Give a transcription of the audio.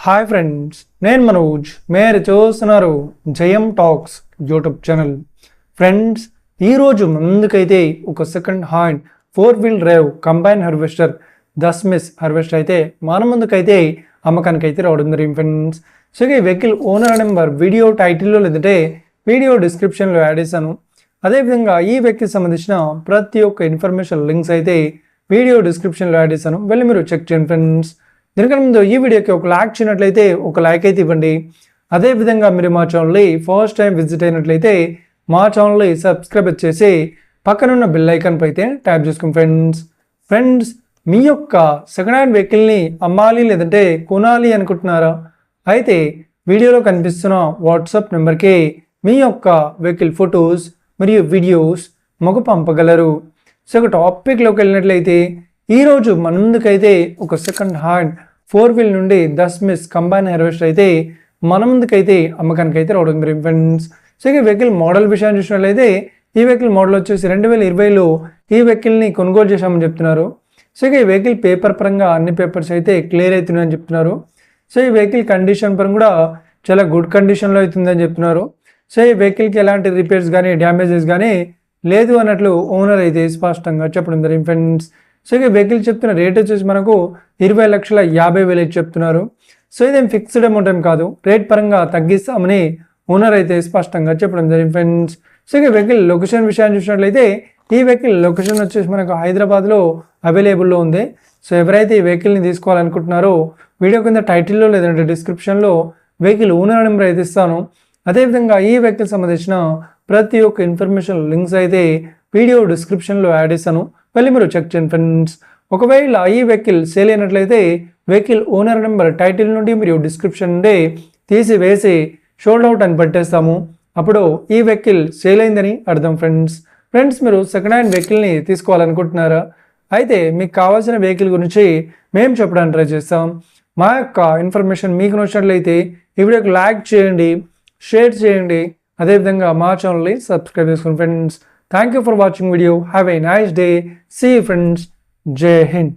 Hi friends, నేను మనోజ్. మీరు చూస్తున్నారు జయం టాక్స్ యూట్యూబ్ ఛానల్. ఫ్రెండ్స్, ఈరోజు ముందుకైతే ఒక second hand 4-wheel drive combine harvester దస్మిస్ హార్వెస్టర్ అయితే మన ముందుకైతే అమ్మకానికి అయితే రావడం జరిగింది ఫ్రెండ్స్. సో ఈ వెహికల్ ఓనర్ నెంబర్ వీడియో టైటిల్లో లేదంటే వీడియో డిస్క్రిప్షన్లో యాడ్ చేశాను. అదేవిధంగా ఈ వెహికల్ సంబంధించిన ప్రతి ఒక్క ఇన్ఫర్మేషన్ లింక్స్ అయితే వీడియో డిస్క్రిప్షన్లో యాడ్ చేశాను, వెళ్ళి మీరు చెక్ చేయండి ఫ్రెండ్స్. దీనికన్నా ముందు ఈ వీడియోకి ఒక లైక్ చేయనట్లయితే ఒక లైక్ అయితే ఇవ్వండి. అదేవిధంగా మీరు మా ఛానల్ని ఫస్ట్ టైం విజిట్ అయినట్లయితే మా ఛానల్ని సబ్స్క్రైబ్ చేసి పక్కనున్న బెల్ ఐకాన్పై అయితే ట్యాప్ చేసుకోండి ఫ్రెండ్స్. మీ యొక్క సెకండ్ హ్యాండ్ వెహికల్ని అమ్మాలి లేదంటే కొనాలి అనుకుంటున్నారా? అయితే వీడియోలో కనిపిస్తున్న వాట్సాప్ నెంబర్కి మీ యొక్క వెహికల్ ఫొటోస్ మరియు వీడియోస్ మాకు పంపగలరు. సో ఒక టాపిక్లోకి వెళ్ళినట్లయితే ఈరోజు మన ముందుకైతే ఒక సెకండ్ హ్యాండ్ 4-wheel నుండి దస్మిస్ కంబైన్ హార్వెస్టర్ అయితే మన ముందుకైతే అమ్మకానికి అయితే రావడం జరిగింది ఫ్రెండ్స్. సో ఈ వెహికల్ మోడల్ విషయాన్ని చూసినట్లయితే ఈ వెహికల్ మోడల్ వచ్చేసి 2020లో ఈ వెహికల్ని కొనుగోలు చేశామని చెప్తున్నారు. సో ఈ వెహికల్ పేపర్ పరంగా అన్ని పేపర్స్ అయితే క్లియర్ అవుతున్నాయని చెప్తున్నారు. సో ఈ వెహికల్ కండిషన్ పరంగా కూడా చాలా గుడ్ కండిషన్లో అవుతుందని చెప్తున్నారు. సో ఈ వెహికల్కి ఎలాంటి రిపేర్స్ కానీ డ్యామేజెస్ కానీ లేదు అన్నట్లు ఓనర్ అయితే స్పష్టంగా చెప్పడం జరిగింది ఫ్రెండ్స్. సో ఇక వెహికల్ చెప్తున్న రేట్ వచ్చేసి మనకు 20,50,000 చెప్తున్నారు. సో ఇదేం ఫిక్స్డ్ అమౌంట్ ఏం కాదు, రేట్ పరంగా తగ్గిస్తామని ఓనర్ అయితే స్పష్టంగా చెప్పడం జరిగింది ఫ్రెండ్స్. సో ఇక వెహికల్ లొకేషన్ విషయాన్ని చూసినట్లయితే ఈ వెహికల్ లొకేషన్ వచ్చేసి మనకు హైదరాబాద్లో అవైలబుల్లో ఉంది. సో ఎవరైతే ఈ వెహికల్ని తీసుకోవాలనుకుంటున్నారో వీడియో కింద టైటిల్లో లేదంటే డిస్క్రిప్షన్లో వెహికల్ ఓనర్ నెంబర్ అయితే ఇస్తాను. అదేవిధంగా ఈ వెహికల్ సంబంధించిన ప్రతి ఒక్క ఇన్ఫర్మేషన్ లింక్స్ అయితే వీడియో డిస్క్రిప్షన్లో యాడ్ చేస్తాను, వెళ్ళి మీరు చెక్ చేయండి ఫ్రెండ్స్. ఒకవేళ ఈ వెహికల్ సేల్ అయినట్లయితే వెహికల్ ఓనర్ నెంబర్ టైటిల్ నుండి మీరు డిస్క్రిప్షన్ నుండి తీసివేసి షోల్డ్ అవుట్ అని పెట్టేస్తాము. అప్పుడు ఈ వెహికల్ సేల్ అయిందని అర్థం ఫ్రెండ్స్. మీరు సెకండ్ హ్యాండ్ వెహికల్ని తీసుకోవాలనుకుంటున్నారా? అయితే మీకు కావాల్సిన వెహికల్ గురించి మేము చెప్పడానికి ట్రై చేస్తాం. మా యొక్క ఇన్ఫర్మేషన్ మీకు నచ్చినట్లయితే ఈ వీడియోకి లైక్ చేయండి, షేర్ చేయండి, అదేవిధంగా మా ఛానల్ని సబ్స్క్రైబ్ చేసుకోండి friends. Thank you for watching video. Have a nice day. See you friends. Jai Hind.